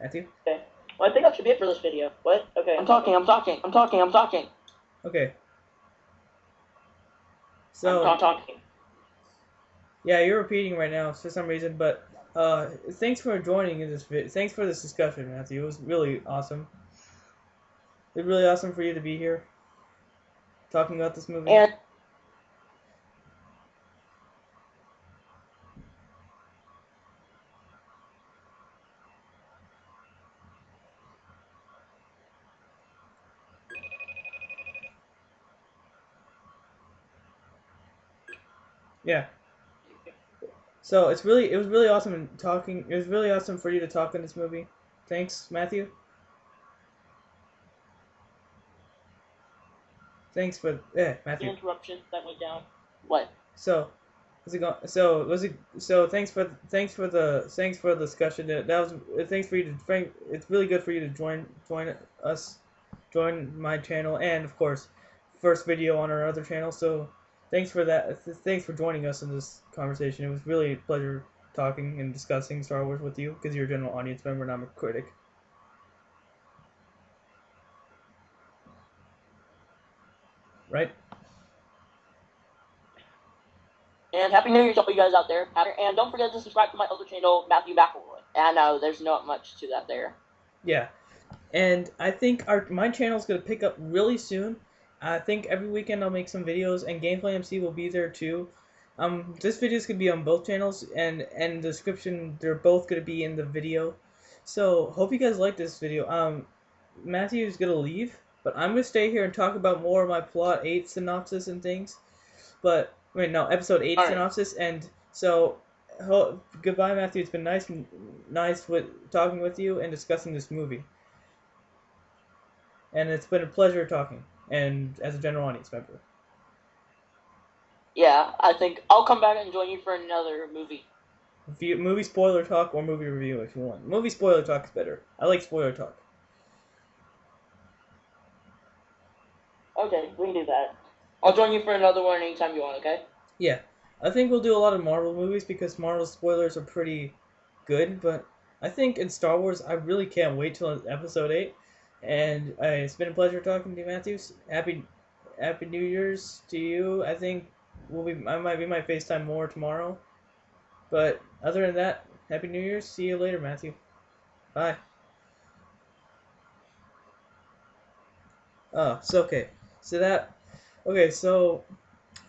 Matthew? Okay. Well, I think that should be it for this video. What? Okay. I'm talking. Okay. So. I'm talking. Yeah, you're repeating right now for some reason, but thanks for joining in this thanks for this discussion, Matthew. It was really awesome. It was really awesome for you to be here talking about this movie. And yeah. So it was really awesome talking. It was really awesome for you to talk in this movie. Thanks, Matthew. thanks for The Matthew. interruption that went down. What? So, how's it going? So was it? So thanks for the discussion. That was thanks for you to Frank. It's really good for you to join us, join my channel, and of course, first video on our other channel. So thanks for that. Thanks for joining us in this conversation. It was really a pleasure talking and discussing Star Wars with you because you're a general audience member and I'm a critic. Right? And Happy New Year to all you guys out there. And don't forget to subscribe to my other channel, Matthew McElroy. And there's not much to that there. Yeah. And I think my channel is gonna pick up really soon. I think every weekend I'll make some videos, and Gameplay MC will be there too. This video is gonna be on both channels, and the description they're both gonna be in the video. So hope you guys like this video. Matthew is gonna leave, but I'm gonna stay here and talk about more of my plot 8 synopsis and things. But wait, no, episode 8 synopsis, and so goodbye, Matthew. It's been nice with talking with you and discussing this movie. And it's been a pleasure talking, and as a general audience member. Yeah, I think I'll come back and join you for another movie. Movie spoiler talk or movie review if you want. Movie spoiler talk is better. I like spoiler talk. Okay, we can do that. I'll join you for another one anytime you want, okay? Yeah. I think we'll do a lot of Marvel movies because Marvel spoilers are pretty good, but I think in Star Wars, I really can't wait till episode 8. And it's been a pleasure talking to you, Matthews. Happy New Year's to you. I think I might be my FaceTime more tomorrow. But other than that, Happy New Year's. See you later, Matthew. Bye. Oh, so okay. So that okay, so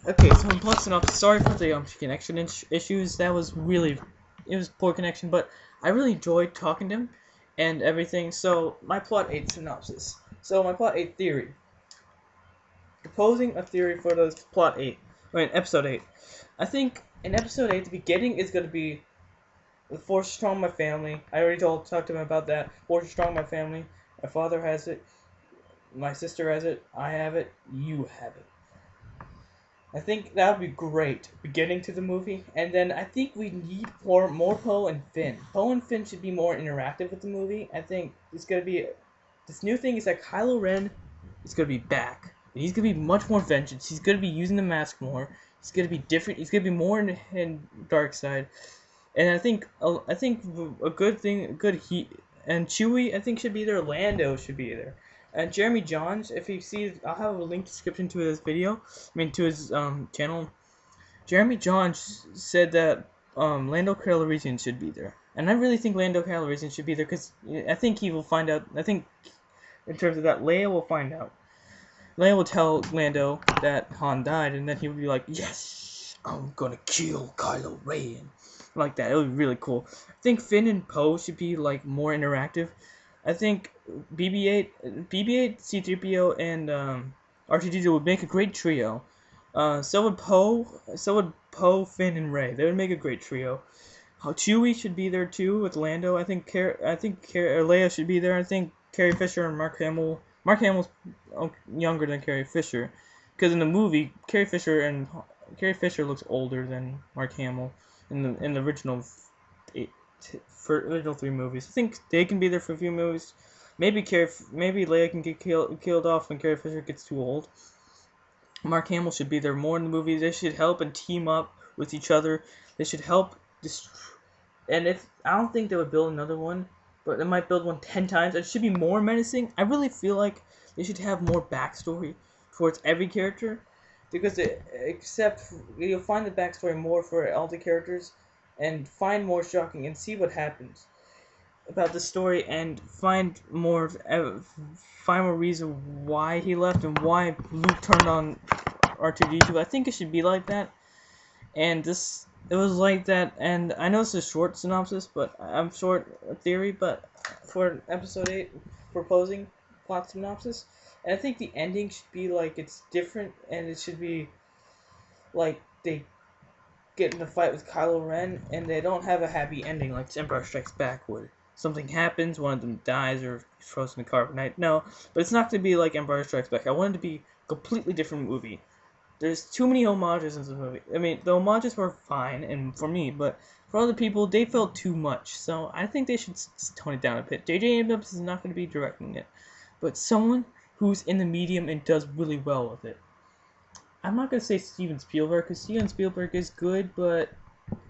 in plot synopsis, sorry for the connection issues. That was really it was poor connection, but I really enjoyed talking to him and everything. So my plot 8 synopsis. So my plot 8 theory. Proposing a theory for those plot 8. Episode 8. I think in episode 8 the beginning is gonna be the Force is strong in my family. I already talked to him about that. Force is strong in my family. My father has it. My sister has it. I have it. You have it. I think that would be great beginning to the movie. And then I think we need more Poe and Finn. Poe and Finn should be more interactive with the movie. I think it's gonna be this new thing is that Kylo Ren is gonna be back. And he's gonna be much more vengeance. He's gonna be using the mask more. He's gonna be different. He's gonna be more in dark side. And I think a good heat and Chewie I think should be there. Lando should be there. And Jeremy Johns, if you see, I'll have a link description to his video. To his channel. Jeremy Johns said that Lando Calrissian should be there, and I really think Lando Calrissian should be there because I think he will find out. I think in terms of that, Leia will find out. Leia will tell Lando that Han died, and then he will be like, "Yes, I'm gonna kill Kylo Ren." Like that, it would be really cool. I think Finn and Poe should be like more interactive. I think BB-8, C-3PO, and R2-D2 would make a great trio. So would Poe, Finn, and Rey. They would make a great trio. Chewie should be there too with Lando. I think Leia should be there. I think Carrie Fisher and Mark Hamill. Mark Hamill's younger than Carrie Fisher, because in the movie Carrie Fisher looks older than Mark Hamill in the original original 3 movies. I think they can be there for a few movies. Maybe Leia can get killed off when Carrie Fisher gets too old. Mark Hamill should be there more in the movies. They should help and team up with each other. They should help. And I don't think they would build another one, but they might build one 10 times. It should be more menacing. I really feel like they should have more backstory towards every character, because you'll find the backstory more for all the characters, and find more shocking and see what happens about the story, and find more reason why he left and why Luke turned on R2-D2. I think it should be like that, and it was like that. And I know it's a short synopsis, but I'm short theory, but for episode 8 proposing plot synopsis, and I think the ending should be like it's different, and it should be like they get in a fight with Kylo Ren, and they don't have a happy ending like Empire Strikes Back would. Something happens, one of them dies or is frozen in carbonite. No, but it's not going to be like Empire Strikes Back. I want it to be completely different movie. There's too many homages in this movie. I mean, the homages were fine, and for me, but for other people, they felt too much. So I think they should tone it down a bit. J.J. Abrams is not going to be directing it, but someone who's in the medium and does really well with it. I'm not going to say Steven Spielberg, because Steven Spielberg is good, but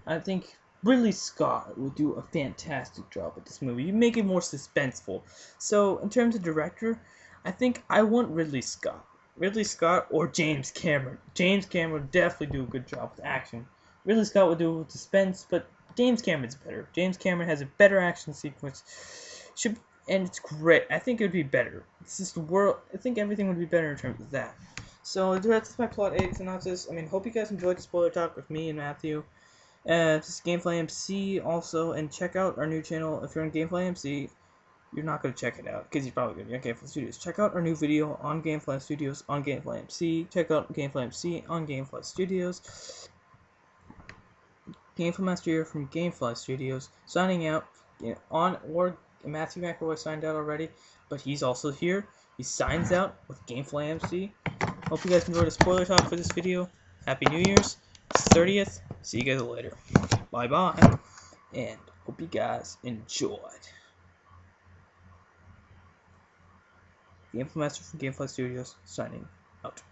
I think Ridley Scott would do a fantastic job with this movie. You make it more suspenseful. So, in terms of director, I think I want Ridley Scott. Ridley Scott or James Cameron. James Cameron would definitely do a good job with action. Ridley Scott would do it with suspense, but James Cameron's better. James Cameron has a better action sequence. And it's great. I think it would be better. It's just the world. I think everything would be better in terms of that. So that's my plot 8 synopsis. I mean, hope you guys enjoyed the spoiler talk with me and Matthew. This is Gamefly MC also, and check out our new channel. If you're on Gamefly MC, you're not going to check it out, because you're probably going to be on Gamefly Studios. Check out our new video on Gamefly Studios on Gamefly MC. Check out Gamefly MC on Gamefly Studios. Gamefly Master here from Gamefly Studios, signing out. Or Matthew Mcleroy signed out already, but he's also here. He signs out with Gamefly MC. Hope you guys enjoyed the spoiler talk for this video. Happy New Year's. It's 30th. See you guys later. Bye bye. And hope you guys enjoyed. The Infamaster from Gamefly Studios signing out.